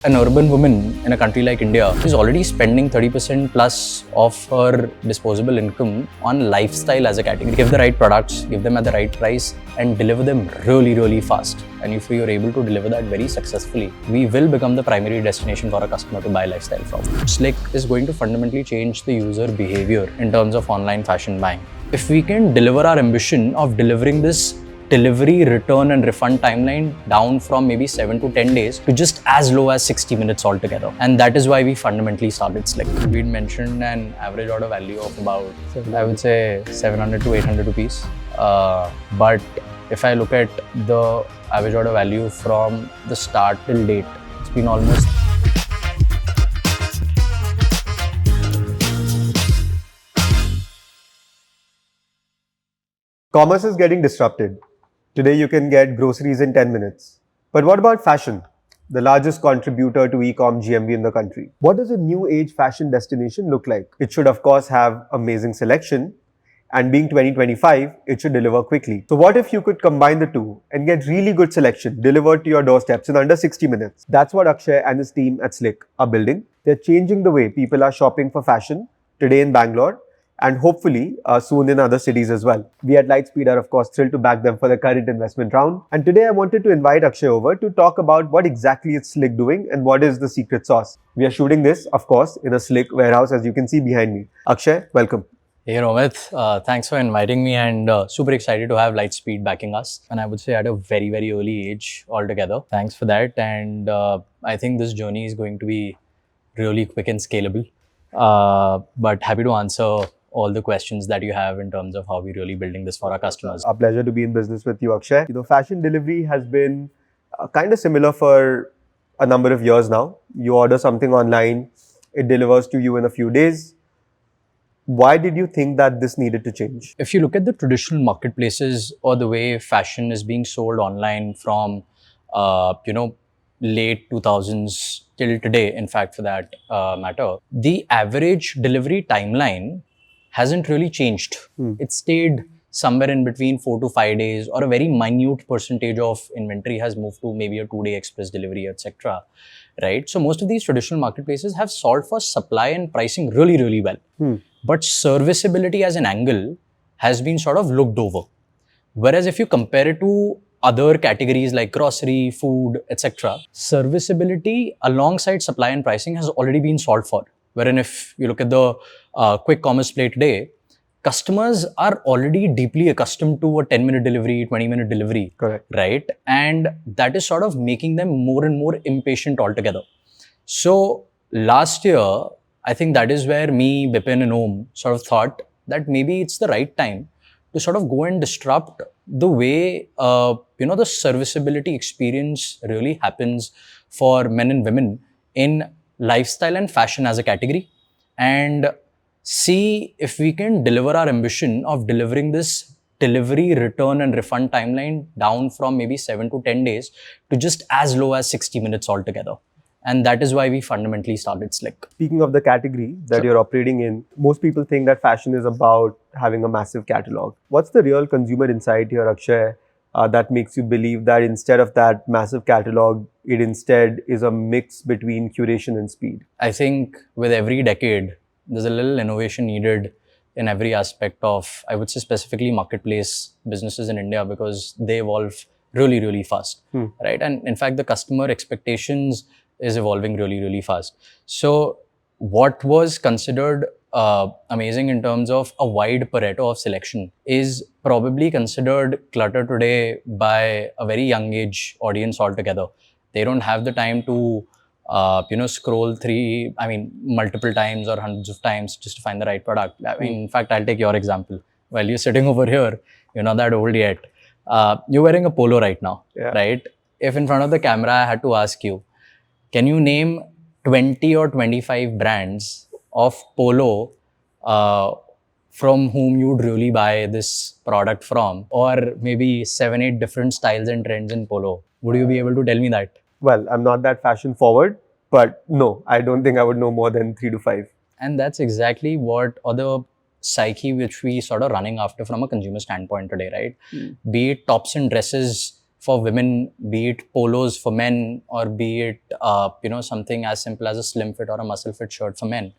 An urban woman in a country like India is already spending 30% plus of her disposable income on lifestyle as a category. Give the right products, give them at the right price, and deliver them really, really fast. And if we are able to deliver that very successfully, we will become the primary destination for a customer to buy lifestyle from. Slikk is going to fundamentally change the user behavior in terms of online fashion buying. If we can deliver our ambition of delivering this delivery, return and refund timeline down from maybe 7 to 10 days to just as low as 60 minutes altogether. And that is why we fundamentally started Slikk. We'd mentioned an average order value of about, I would say 700 to 800 rupees. But if I look at the average order value from the start till date, it's been almost Commerce is getting disrupted. Today you can get groceries in 10 minutes. But what about fashion? The largest contributor to e-com GMV in the country. What does a new age fashion destination look like? It should of course have amazing selection, and being 2025, it should deliver quickly. So what if you could combine the two and get really good selection delivered to your doorsteps in under 60 minutes? That's what Akshay and his team at Slikk are building. They're changing the way people are shopping for fashion today in Bangalore, and hopefully soon in other cities as well. We at Lightspeed are of course thrilled to back them for the current investment round. And today I wanted to invite Akshay over to talk about what exactly is Slikk doing and what is the secret sauce. We are shooting this, of course, in a Slikk warehouse, as you can see behind me. Akshay, welcome. Hey Romit, thanks for inviting me, and super excited to have Lightspeed backing us. And I would say at a very, very early age altogether. Thanks for that. And I think this journey is going to be really quick and scalable. But happy to answer all the questions that you have in terms of how we're really building this for our customers. A pleasure to be in business with you, Akshay. Fashion delivery has been kind of similar for a number of years now. You order something online, it delivers to you in a few days. Why did you think that this needed to change? If you look at the traditional marketplaces or the way fashion is being sold online from, late 2000s till today, in fact, for that matter, the average delivery timeline hasn't really changed. It stayed somewhere in between 4 to 5 days, or a very minute percentage of inventory has moved to maybe a 2-day express delivery, etc. Right? So most of these traditional marketplaces have solved for supply and pricing really, really well. But serviceability as an angle has been sort of looked over. Whereas if you compare it to other categories like grocery, food, etc., serviceability alongside supply and pricing has already been solved for. Wherein if you look at the quick commerce play today, customers are already deeply accustomed to a 10-minute delivery, 20-minute delivery. Correct. Right? And that is sort of making them more and more impatient altogether. So last year, I think that is where me, Bipin and Om sort of thought that maybe it's the right time to sort of go and disrupt the way, the serviceability experience really happens for men and women in lifestyle and fashion as a category, and see if we can deliver our ambition of delivering this delivery, return and refund timeline down from maybe 7 to 10 days to just as low as 60 minutes altogether. And that is why we fundamentally started Slikk. Speaking of the category that you're operating in, most people think that fashion is about having a massive catalog. What's the real consumer insight here, Akshay, that makes you believe that instead of that massive catalog, it instead is a mix between curation and speed? I think with every decade, there's a little innovation needed in every aspect of, I would say specifically marketplace businesses in India, because they evolve really, really fast, right? And in fact, the customer expectations is evolving really, really fast. So what was considered amazing in terms of a wide Pareto of selection is probably considered clutter today by a very young age audience altogether. They don't have the time to scroll multiple times or hundreds of times just to find the right product. In fact, I'll take your example. While you're sitting over here, you're not that old yet. You're wearing a polo right now, right? If in front of the camera, I had to ask you, can you name 20 or 25 brands of polo from whom you'd really buy this product from? Or maybe 7-8 different styles and trends in polo. Would you be able to tell me that? Well, I'm not that fashion forward, but no, I don't think I would know more than 3 to 5. And that's exactly what other psyche which we sort of running after from a consumer standpoint today, right? Be it tops and dresses for women, be it polos for men, or be it something as simple as a slim fit or a muscle fit shirt for men.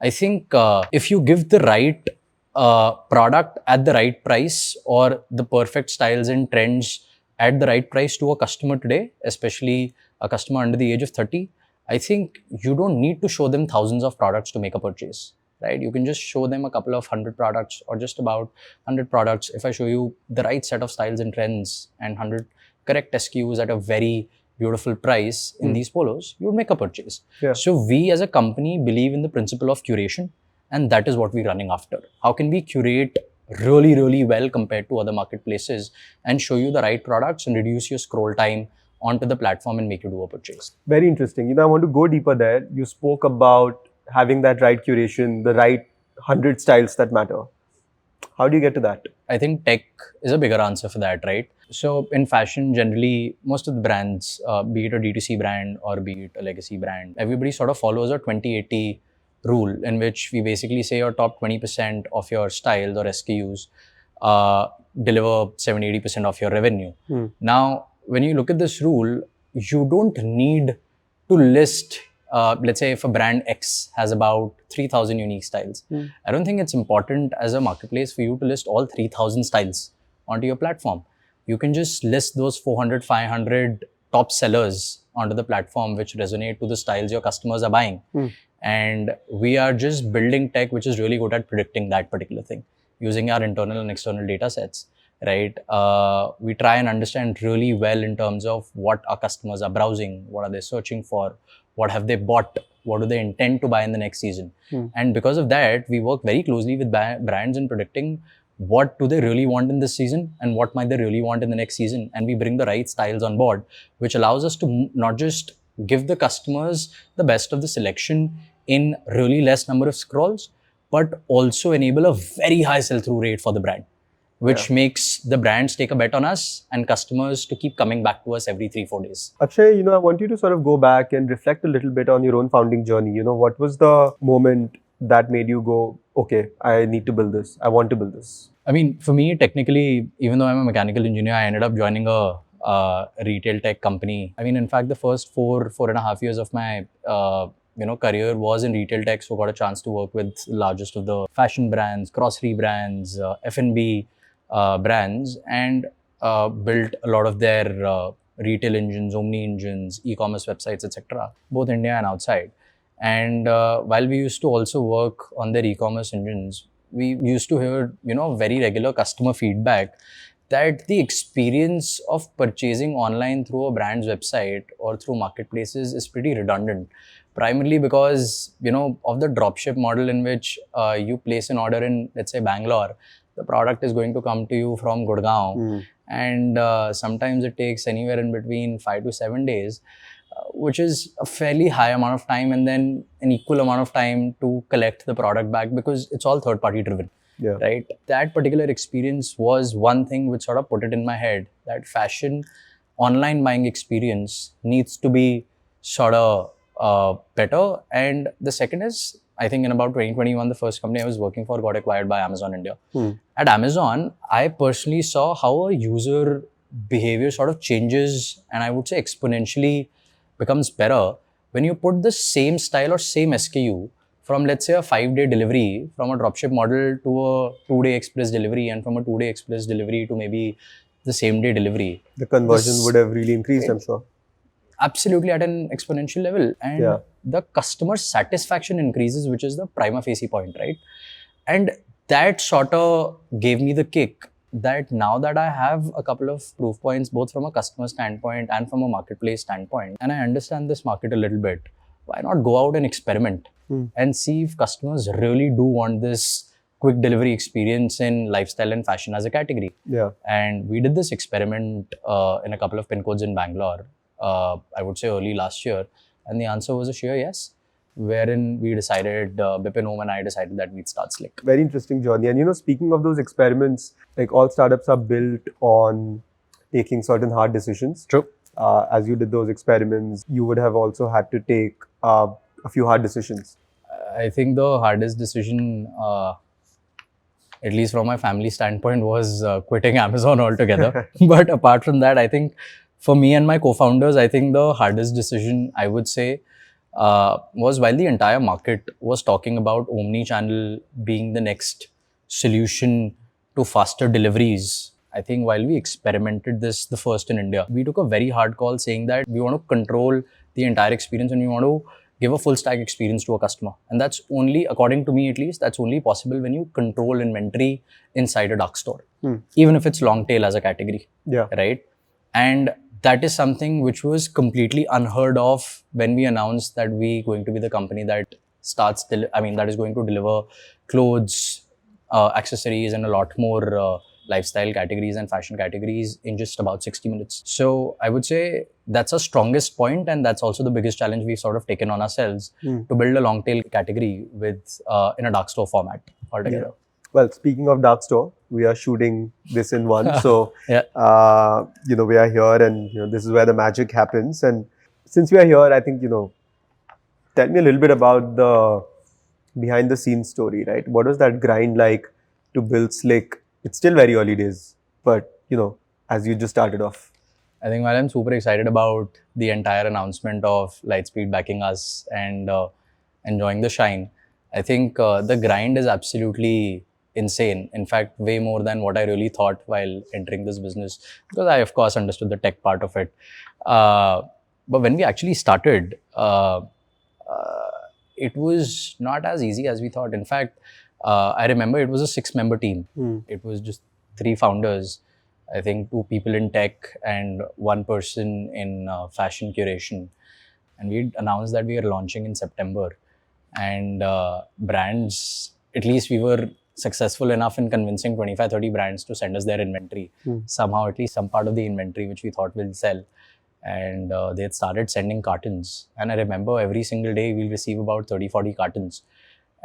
I think if you give the right product at the right price, or the perfect styles and trends at the right price to a customer today, especially a customer under the age of 30, I think you don't need to show them thousands of products to make a purchase, right? You can just show them a couple of 100 products, or just about 100 products. If I show you the right set of styles and trends and 100 correct SKUs at a very beautiful price in these polos, you would make a purchase. Yeah. So we as a company believe in the principle of curation, and that is what we're running after. How can we curate really, really well compared to other marketplaces and show you the right products and reduce your scroll time onto the platform and make you do a purchase? Very interesting. I want to go deeper there. You spoke about having that right curation, the right 100 styles that matter. How do you get to that? I think tech is a bigger answer for that, right? So in fashion, generally, most of the brands, be it a D2C brand or be it a legacy brand, everybody sort of follows a 20-80 rule, in which we basically say your top 20% of your styles or SKUs deliver 70-80% of your revenue. Now, when you look at this rule, you don't need to list, let's say if a brand X has about 3,000 unique styles. I don't think it's important as a marketplace for you to list all 3,000 styles onto your platform. You can just list those 400, 500 top sellers onto the platform which resonate to the styles your customers are buying. And we are just building tech which is really good at predicting that particular thing using our internal and external data sets, right? We try and understand really well in terms of what our customers are browsing, what are they searching for, what have they bought, what do they intend to buy in the next season. And because of that, we work very closely with brands in predicting what do they really want in this season and what might they really want in the next season. And we bring the right styles on board, which allows us to not just give the customers the best of the selection in really less number of scrolls, but also enable a very high sell-through rate for the brand, which makes the brands take a bet on us and customers to keep coming back to us every 3-4 days. Akshay, I want you to sort of go back and reflect a little bit on your own founding journey. What was the moment that made you go, okay, I need to build this. I want to build this? I mean, for me, technically, even though I'm a mechanical engineer, I ended up joining a retail tech company. I mean, in fact, the first 4.5 years of my career was in retail tech. So got a chance to work with the largest of the fashion brands, grocery brands, F&B brands, and built a lot of their retail engines, omni engines, e-commerce websites, etc., both India and outside. And while we used to also work on their e-commerce engines, we used to hear, very regular customer feedback that the experience of purchasing online through a brand's website or through marketplaces is pretty redundant. Primarily because, of the dropship model in which you place an order in, let's say, Bangalore, the product is going to come to you from Gurgaon. And sometimes it takes anywhere in between 5 to 7 days, which is a fairly high amount of time, and then an equal amount of time to collect the product back because it's all third-party driven. Yeah. Right? That particular experience was one thing which sort of put it in my head that fashion online buying experience needs to be sort of better. And the second is, I think in about 2021, the first company I was working for got acquired by Amazon India. At Amazon, I personally saw how a user behavior sort of changes, and I would say exponentially becomes better when you put the same style or same SKU from, let's say, a 5-day delivery from a dropship model to a 2-day express delivery, and from a 2-day express delivery to maybe the same day delivery. The conversion would have really increased, I'm sure. Absolutely, at an exponential level. And the customer satisfaction increases, which is the prima facie point, right? And that sort of gave me the kick that now that I have a couple of proof points, both from a customer standpoint and from a marketplace standpoint, and I understand this market a little bit, why not go out and experiment and see if customers really do want this quick delivery experience in lifestyle and fashion as a category. Yeah. And we did this experiment in a couple of pin codes in Bangalore, I would say early last year. And the answer was a sheer yes, wherein we decided, Bipin Om and I decided that we'd start Slikk. Very interesting journey. And speaking of those experiments, like all startups are built on taking certain hard decisions. True. As you did those experiments, you would have also had to take a few hard decisions. I think the hardest decision at least from my family standpoint, was quitting Amazon altogether. But apart from that, I think for me and my co-founders, I think the hardest decision, I would say, was while the entire market was talking about omni-channel being the next solution to faster deliveries. I think while we experimented this the first in India, we took a very hard call saying that we want to control the entire experience and we want to give a full stack experience to a customer. And that's only, according to me at least, that's only possible when you control inventory inside a dark store, even if it's long tail as a category. Yeah. Right. And that is something which was completely unheard of when we announced that we going to be the company that that is going to deliver clothes, accessories, and a lot more lifestyle categories and fashion categories in just about 60 minutes. So I would say that's our strongest point, and that's also the biggest challenge we've sort of taken on ourselves to build a long tail category with in a dark store format altogether. Yeah. Well, speaking of dark store, we are shooting this in one. So, Yeah. We are here and, this is where the magic happens. And since we are here, I think, tell me a little bit about the behind the scenes story, right? What was that grind like to build Slikk? It's still very early days, but, as you just started off. I think while I'm super excited about the entire announcement of Lightspeed backing us and enjoying the shine, I think the grind is absolutely insane. In fact, way more than what I really thought while entering this business, because I, of course, understood the tech part of it. But when we actually started, it was not as easy as we thought. In fact, I remember it was a 6-member team. It was just 3 founders, I think 2 people in tech and 1 person in fashion curation. And we announced that we are launching in September. And brands, at least we were successful enough in convincing 25-30 brands to send us their inventory. Somehow, at least some part of the inventory which we thought will sell. And they had started sending cartons. And I remember every single day we'll receive about 30-40 cartons.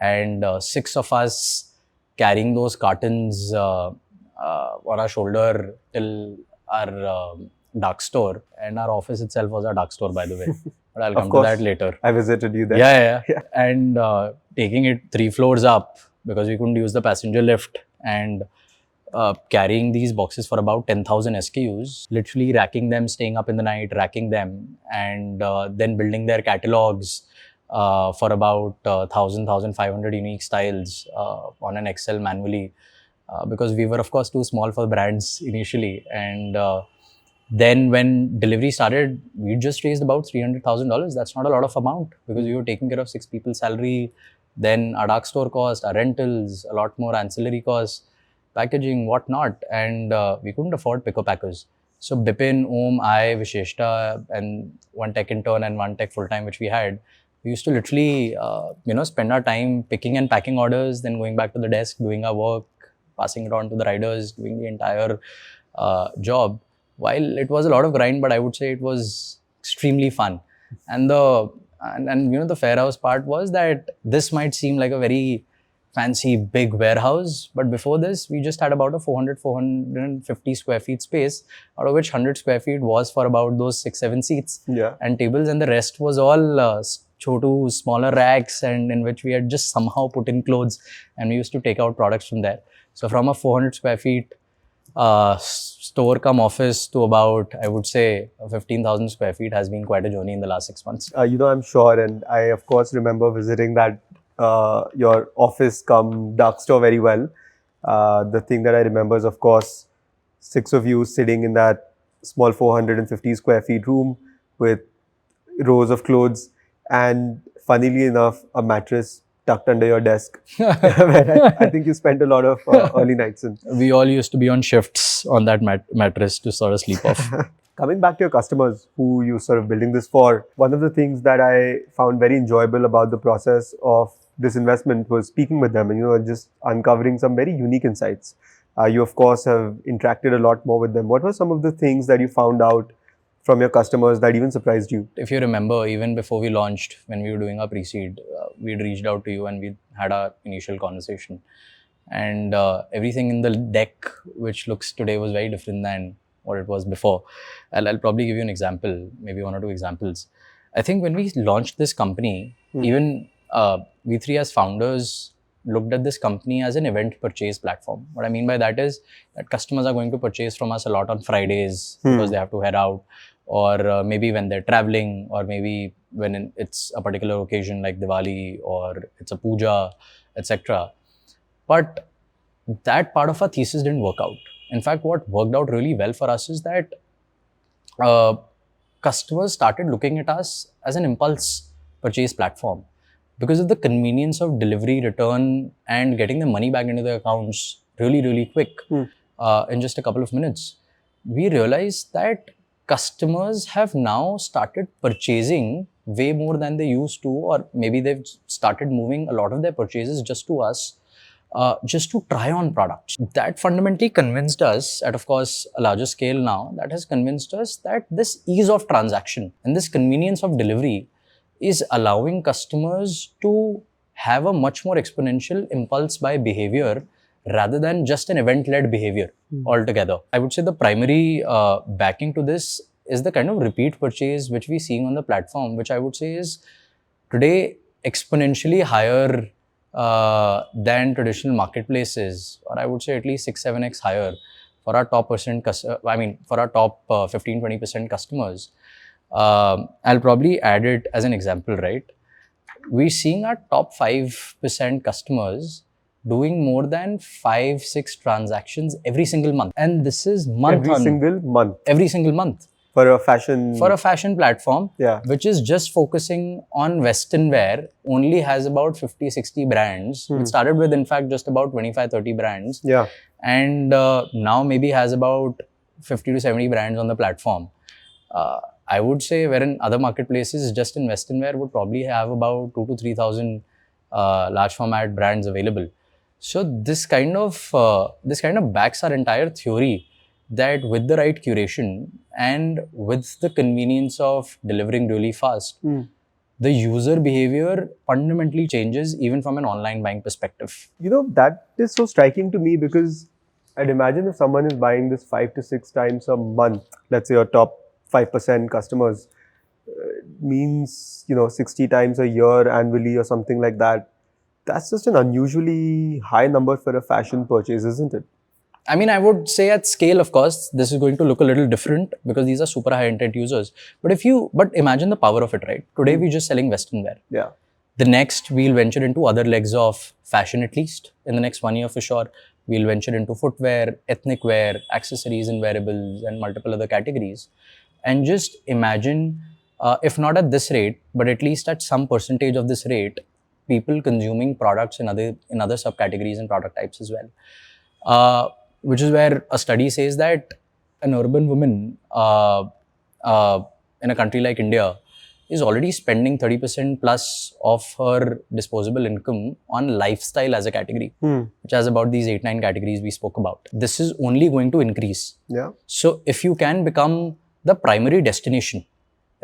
And 6 of us carrying those cartons on our shoulder till our dark store. And our office itself was a dark store, by the way. But I'll come to that later. I visited you there. Yeah. And taking it 3 floors up because we couldn't use the passenger lift, and carrying these boxes for about 10,000 SKUs, literally racking them, staying up in the night, racking them, and then building their catalogs for about 1,500 unique styles on an Excel manually, because we were, of course, too small for brands initially. And then when delivery started, we just raised about $300,000. That's not a lot of amount because we were taking care of 6 people's salary, then our dark store cost, our rentals, a lot more ancillary costs, packaging, whatnot, and we couldn't afford picker packers. So Bipin, Om, I, Visheshta, and 1 tech intern and 1 tech full-time which we had, we used to literally spend our time picking and packing orders, then going back to the desk, doing our work, passing it on to the riders, doing the entire job. While it was a lot of grind, but I would say it was extremely fun. And the fair house part was that this might seem like a very fancy big warehouse, but before this we just had about a 450 square feet space, out of which 100 square feet was for about those 6-7 seats and tables, and the rest was all chotu smaller racks, and in which we had just somehow put in clothes, and we used to take out products from there. So from a 400 square feet store come office to about, I would say, 15,000 square feet has been quite a journey in the last 6 months. I'm sure, and I of course remember visiting that your office come dark store very well. The thing that I remember is, of course, 6 of you sitting in that small 450 square feet room with rows of clothes, and funnily enough, a mattress tucked under your desk. Where I think you spent a lot of early nights in. We all used to be on shifts on that mattress to sort of sleep off. Coming back to your customers who you sort of building this for, one of the things that I found very enjoyable about the process of this investment was speaking with them and, just uncovering some very unique insights. You, of course, have interacted a lot more with them. What were some of the things that you found out from your customers that even surprised you? If you remember, even before we launched, when we were doing our pre-seed, we'd reached out to you and we had our initial conversation. And everything in the deck, which looks today, was very different than what it was before. I'll probably give you an example, maybe 1 or 2 examples. I think when we launched this company, even we 3 as founders looked at this company as an event purchase platform. What I mean by that is that customers are going to purchase from us a lot on Fridays because they have to head out, or maybe when they're traveling, or maybe when it's a particular occasion like Diwali or it's a puja, etc. But that part of our thesis didn't work out. In fact, what worked out really well for us is that uh, customers started looking at us as an impulse purchase platform because of the convenience of delivery, return, and getting the money back into their accounts really, really quick in just a couple of minutes. We realized that customers have now started purchasing way more than they used to, or maybe they've started moving a lot of their purchases just to us, just to try on products. That fundamentally convinced us, at of course a larger scale now, that has convinced us that this ease of transaction and this convenience of delivery is allowing customers to have a much more exponential impulse buy behavior rather than just an event-led behavior altogether. I would say the primary backing to this is the kind of repeat purchase which we're seeing on the platform, which I would say is today exponentially higher than traditional marketplaces, or I would say at least 6-7x higher for our top for our top 15-20% customers. I'll probably add it as an example, right? We're seeing our top 5% customers doing more than 5-6 transactions every single month, and this is Every single month every single month for a fashion platform, Yeah. which is just focusing on Western wear, only has about 50-60 brands. It started with, in fact, just about 25-30 brands. Yeah. And now maybe has about 50-70 brands on the platform. I would say wherein other marketplaces just in Western wear would probably have about 2,000 to 3,000 large format brands available. So this kind of backs our entire theory that with the right curation and with the convenience of delivering really fast, the user behavior fundamentally changes even from an online buying perspective. That is so striking to me because I'd imagine if someone is buying this 5 to 6 times a month, let's say your top 5% customers, means 60 times a year annually or something like that. That's just an unusually high number for a fashion purchase, isn't it? I mean, I would say at scale, of course, this is going to look a little different because these are super high intent users. But imagine the power of it, right? Today we're just selling Western wear. Yeah. The next, we'll venture into other legs of fashion, at least in the next 1 year for sure. We'll venture into footwear, ethnic wear, accessories and wearables, and multiple other categories. And just imagine, if not at this rate, but at least at some percentage of this rate, people consuming products in other subcategories and product types as well. Which is where a study says that an urban woman in a country like India is already spending 30% plus of her disposable income on lifestyle as a category, which has about these 8-9 categories we spoke about. This is only going to increase. Yeah. So if you can become the primary destination,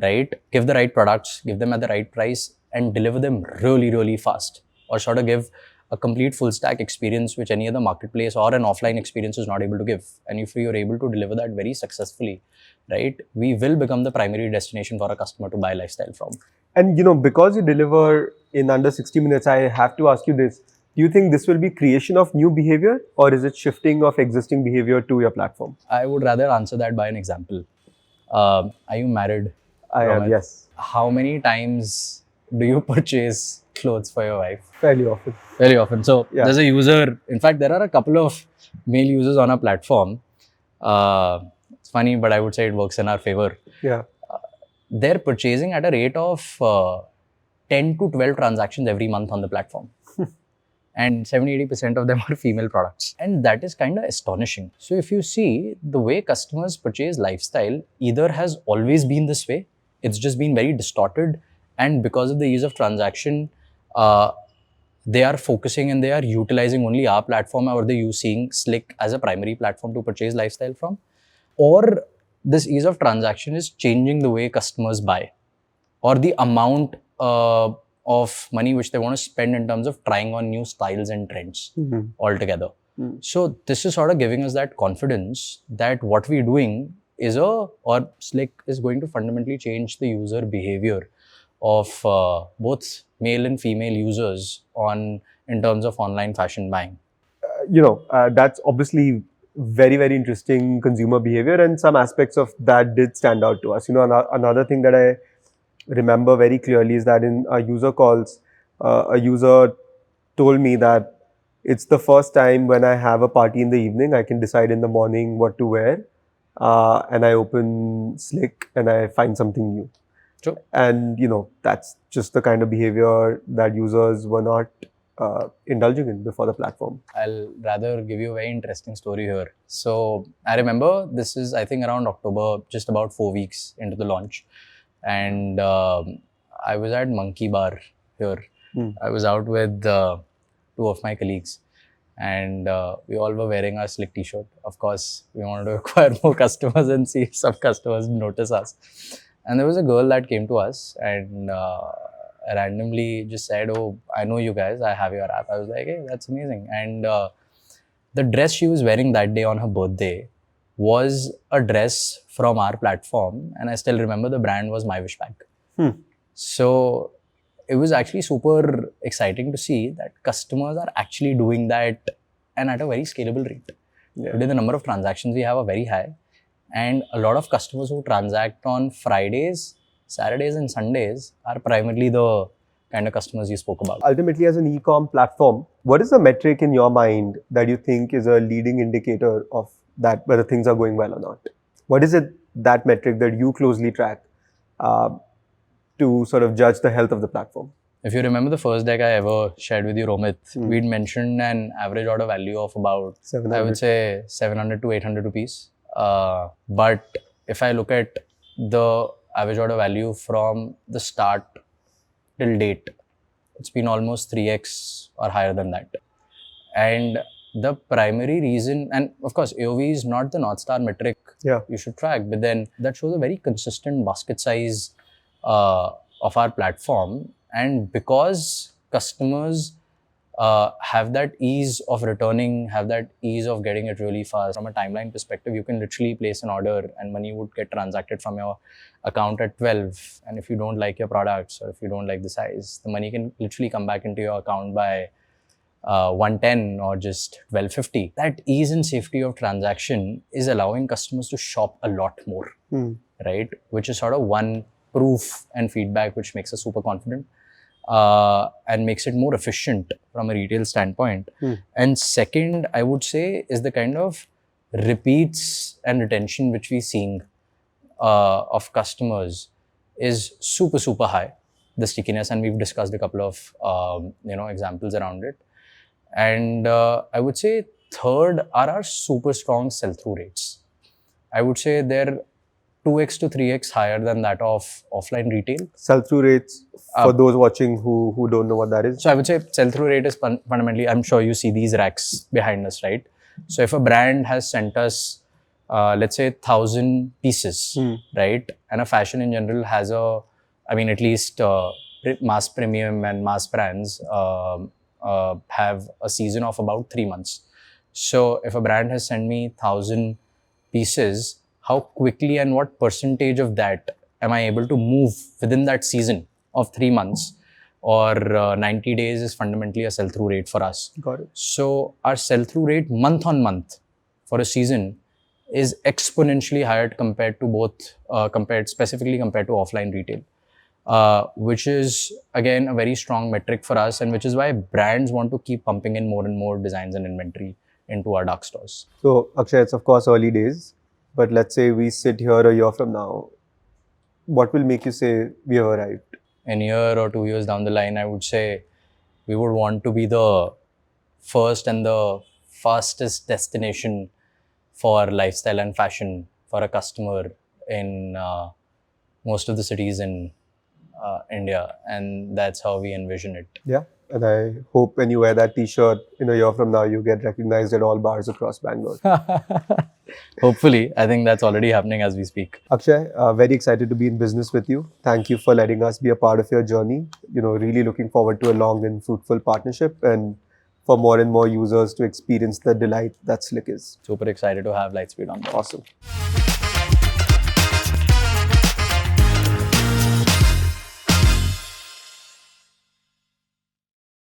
right? Give the right products, give them at the right price, and deliver them really, really fast, or sort of give a complete full stack experience which any other marketplace or an offline experience is not able to give. And if you're able to deliver that very successfully, right, we will become the primary destination for a customer to buy lifestyle from. And because you deliver in under 60 minutes, I have to ask you this. Do you think this will be creation of new behavior, or is it shifting of existing behavior to your platform? I would rather answer that by an example. Are you married? I am, yes. How many times do you purchase clothes for your wife? Fairly often. Very often. So Yeah. there's a user, in fact, there are a couple of male users on our platform. It's funny, but I would say it works in our favor. Yeah. They're purchasing at a rate of 10 to 12 transactions every month on the platform. And 70-80% of them are female products. And that is kind of astonishing. So if you see, the way customers purchase lifestyle either has always been this way, it's just been very distorted. And because of the ease of transaction, they are focusing and they are utilizing only our platform, or they're using Slikk as a primary platform to purchase lifestyle from. Or this ease of transaction is changing the way customers buy, or the amount of money which they want to spend in terms of trying on new styles and trends altogether. So this is sort of giving us that confidence that what we're doing is Slikk is going to fundamentally change the user behavior of both male and female users on in terms of online fashion buying. That's obviously very, very interesting consumer behavior, and some aspects of that did stand out to us. Another thing that I remember very clearly is that in our user calls, a user told me that it's the first time when I have a party in the evening, I can decide in the morning what to wear, and I open Slikk and I find something new. True. And that's just the kind of behavior that users were not indulging in before the platform. I'll rather give you a very interesting story here. So I remember this is, I think, around October, just about 4 weeks into the launch. And I was at Monkey Bar here. I was out with 2 of my colleagues. And we all were wearing our Slikk t-shirt. Of course, we wanted to acquire more customers and see if some customers notice us. And there was a girl that came to us and randomly just said, "Oh, I know you guys. I have your app." I was like, "Hey, that's amazing." And the dress she was wearing that day on her birthday was a dress from our platform. And I still remember the brand was My Wish Bag. So it was actually super exciting to see that customers are actually doing that and at a very scalable rate. Yeah. Today, the number of transactions we have are very high. And a lot of customers who transact on Fridays, Saturdays and Sundays are primarily the kind of customers you spoke about. Ultimately, as an e-com platform, what is the metric in your mind that you think is a leading indicator of that, whether things are going well or not? What is it, that metric that you closely track to sort of judge the health of the platform? If you remember the first deck I ever shared with you, Romit, we'd mentioned an average order value of about, 700. I would say 700 to 800 rupees. But if I look at the average order value from the start till date, it's been almost 3x or higher than that. And the primary reason, and of course, AOV is not the North Star metric you should track, but then that shows a very consistent basket size of our platform. And because customers have that ease of returning, have that ease of getting it really fast. From a timeline perspective, you can literally place an order and money would get transacted from your account at 12. And if you don't like your products or if you don't like the size, the money can literally come back into your account by 110 or just 1250. That ease and safety of transaction is allowing customers to shop a lot more, right? Which is sort of one proof and feedback which makes us super confident. And makes it more efficient from a retail standpoint. And second, I would say, is the kind of repeats and retention which we're seeing of customers is super, super high. The stickiness, and we've discussed a couple of examples around it. And I would say third are our super strong sell-through rates. I would say they're 2x to 3x higher than that of offline retail. Sell-through rates, for those watching who don't know what that is. So I would say sell-through rate is fundamentally, I'm sure you see these racks behind us, right? So if a brand has sent us, let's say 1,000 pieces, right? And a fashion in general has at least mass premium and mass brands have a season of about 3 months. So if a brand has sent me 1,000 pieces, how quickly and what percentage of that am I able to move within that season of 3 months or 90 days is fundamentally a sell-through rate for us. Got it. So our sell-through rate month on month for a season is exponentially higher compared to specifically compared to offline retail, which is again a very strong metric for us, and which is why brands want to keep pumping in more and more designs and inventory into our dark stores. So Akshay, it's of course early days, but let's say we sit here a year from now, what will make you say we have arrived? In a year or 2 years down the line, I would say we would want to be the first and the fastest destination for lifestyle and fashion for a customer in most of the cities in India. And that's how we envision it. Yeah. And I hope when you wear that t-shirt in a year from now, you get recognized at all bars across Bangalore. Hopefully. I think that's already happening as we speak. Akshay, very excited to be in business with you. Thank you for letting us be a part of your journey. Really looking forward to a long and fruitful partnership and for more and more users to experience the delight that Slikk is. Super excited to have Lightspeed on board. Awesome.